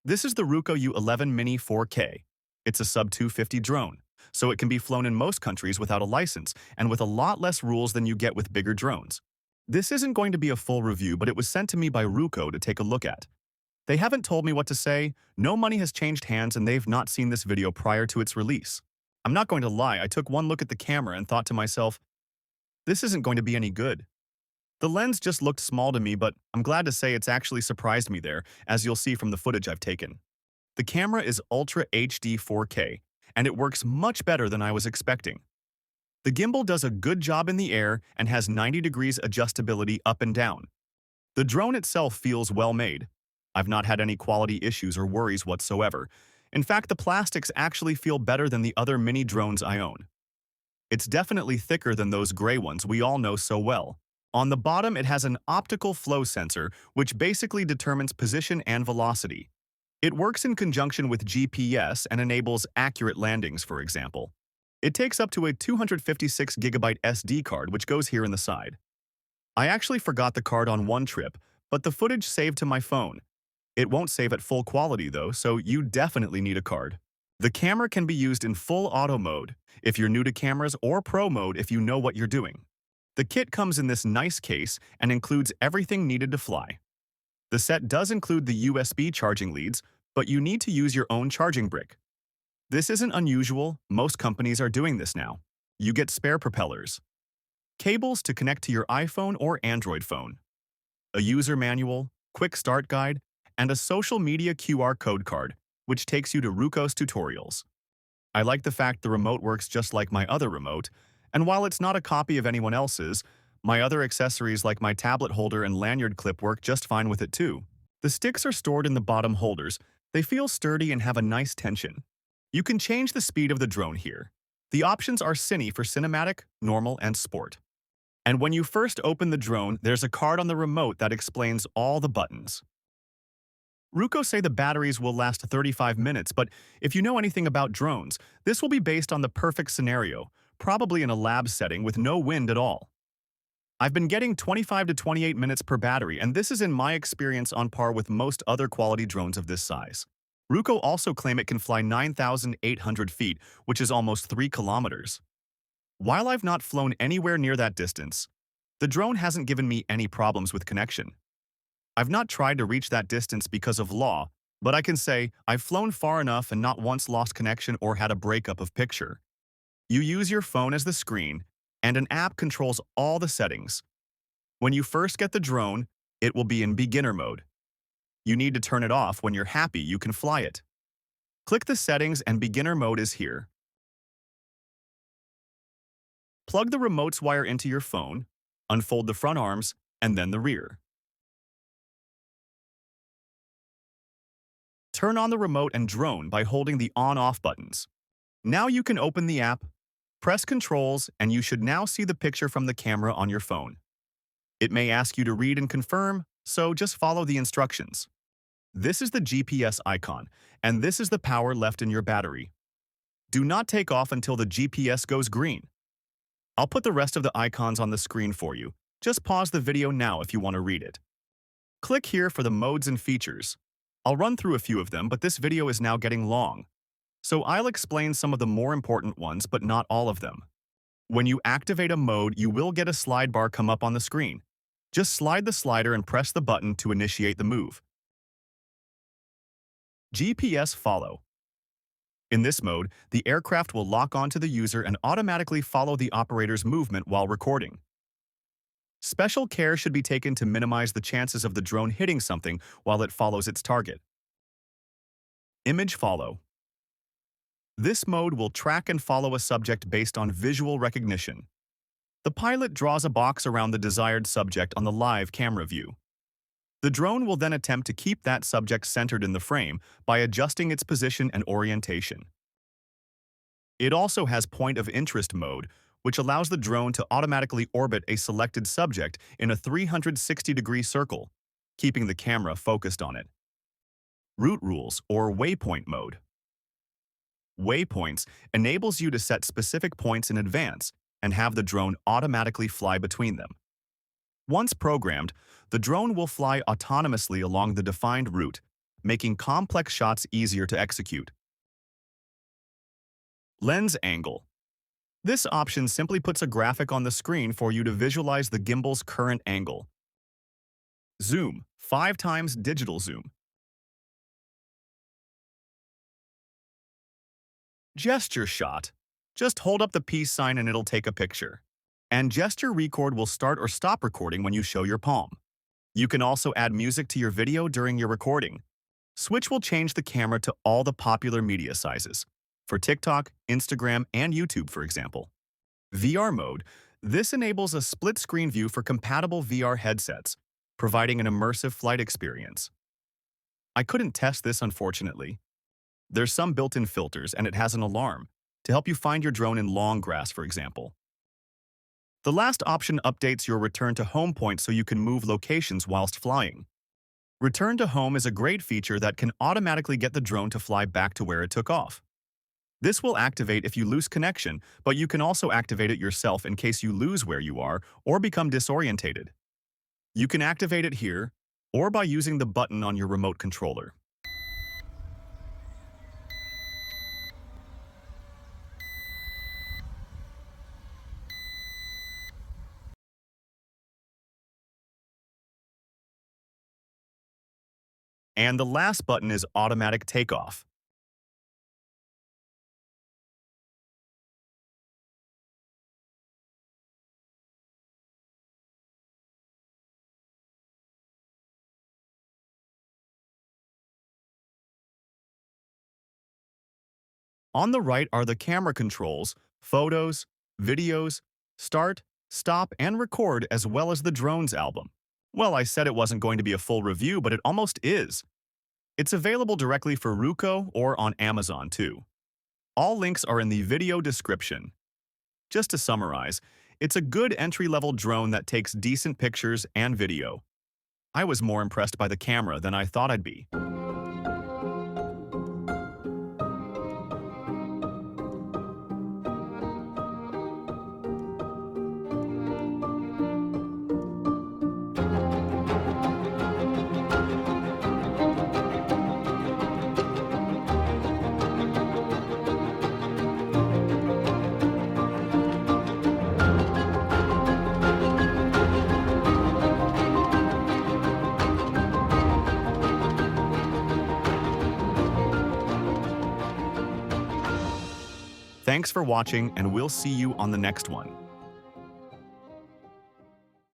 This is the Ruko U11MINI 4K. It's a sub-250 drone, so it can be flown in most countries without a license and with a lot less rules than you get with bigger drones. This isn't going to be a full review, but it was sent to me by Ruko to take a look at. They haven't told me what to say, no money has changed hands, and they've not seen this video prior to its release. I'm not going to lie, I took one look at the camera and thought to myself, this isn't going to be any good. The lens just looked small to me, but I'm glad to say it's actually surprised me there, as you'll see from the footage I've taken. The camera is Ultra HD 4K, and it works much better than I was expecting. The gimbal does a good job in the air and has 90 degrees adjustability up and down. The drone itself feels well made. I've not had any quality issues or worries whatsoever. In fact, the plastics actually feel better than the other mini drones I own. It's definitely thicker than those gray ones we all know so well. On the bottom, it has an optical flow sensor, which basically determines position and velocity. It works in conjunction with GPS and enables accurate landings, for example. It takes up to a 256GB SD card, which goes here in the side. I actually forgot the card on one trip, but the footage saved to my phone. It won't save at full quality though, so you definitely need a card. The camera can be used in full auto mode if you're new to cameras, or pro mode if you know what you're doing. The kit comes in this nice case and includes everything needed to fly. The set does include the USB charging leads, but you need to use your own charging brick. This isn't unusual, most companies are doing this now. You get spare propellers, cables to connect to your iPhone or Android phone, a user manual, quick start guide, and a social media QR code card, which takes you to Ruko's tutorials. I like the fact the remote works just like my other remote, and while it's not a copy of anyone else's, my other accessories like my tablet holder and lanyard clip work just fine with it too. The sticks are stored in the bottom holders. They feel sturdy and have a nice tension. You can change the speed of the drone here. The options are Cine for cinematic, normal, and sport. And when you first open the drone, there's a card on the remote that explains all the buttons. Ruko say the batteries will last 35 minutes, but if you know anything about drones, this will be based on the perfect scenario, probably in a lab setting with no wind at all. I've been getting 25 to 28 minutes per battery, and this is in my experience on par with most other quality drones of this size. Ruko also claim it can fly 9,800 feet, which is almost 3 kilometers. While I've not flown anywhere near that distance, the drone hasn't given me any problems with connection. I've not tried to reach that distance because of law, but I can say I've flown far enough and not once lost connection or had a breakup of picture. You use your phone as the screen, and an app controls all the settings. When you first get the drone, it will be in beginner mode. You need to turn it off when you're happy you can fly it. Click the settings and beginner mode is here. Plug the remote's wire into your phone, unfold the front arms, and then the rear. Turn on the remote and drone by holding the on-off buttons. Now you can open the app, press controls, and you should now see the picture from the camera on your phone. It may ask you to read and confirm, so just follow the instructions. This is the GPS icon, and this is the power left in your battery. Do not take off until the GPS goes green. I'll put the rest of the icons on the screen for you. Just pause the video now if you want to read it. Click here for the modes and features. I'll run through a few of them, but this video is now getting long, so I'll explain some of the more important ones, but not all of them. When you activate a mode, you will get a slide bar come up on the screen. Just slide the slider and press the button to initiate the move. GPS follow. In this mode, the aircraft will lock onto the user and automatically follow the operator's movement while recording. Special care should be taken to minimize the chances of the drone hitting something while it follows its target. Image follow. This mode will track and follow a subject based on visual recognition. The pilot draws a box around the desired subject on the live camera view. The drone will then attempt to keep that subject centered in the frame by adjusting its position and orientation. It also has point of interest mode, which allows the drone to automatically orbit a selected subject in a 360-degree circle, keeping the camera focused on it. Route rules, or waypoint mode. Waypoints enables you to set specific points in advance and have the drone automatically fly between them. Once programmed, the drone will fly autonomously along the defined route, making complex shots easier to execute. Lens angle. This option simply puts a graphic on the screen for you to visualize the gimbal's current angle. Zoom, 5 times digital zoom. Gesture shot. Just hold up the peace sign and it'll take a picture. And gesture record will start or stop recording when you show your palm. You can also add music to your video during your recording. Switch will change the camera to all the popular media sizes, for TikTok, Instagram, and YouTube, for example. VR mode. This enables a split-screen view for compatible VR headsets, providing an immersive flight experience. I couldn't test this, unfortunately. There's some built-in filters, and it has an alarm to help you find your drone in long grass, for example. The last option updates your return to home point so you can move locations whilst flying. Return to home is a great feature that can automatically get the drone to fly back to where it took off. This will activate if you lose connection, but you can also activate it yourself in case you lose where you are or become disorientated. You can activate it here or by using the button on your remote controller. And the last button is automatic takeoff. On the right are the camera controls, photos, videos, start, stop, and record, as well as the drones album. Well, I said it wasn't going to be a full review, but it almost is. It's available directly for Ruko or on Amazon too. All links are in the video description. Just to summarize, it's a good entry-level drone that takes decent pictures and video. I was more impressed by the camera than I thought I'd be. Thanks for watching, and we'll see you on the next one.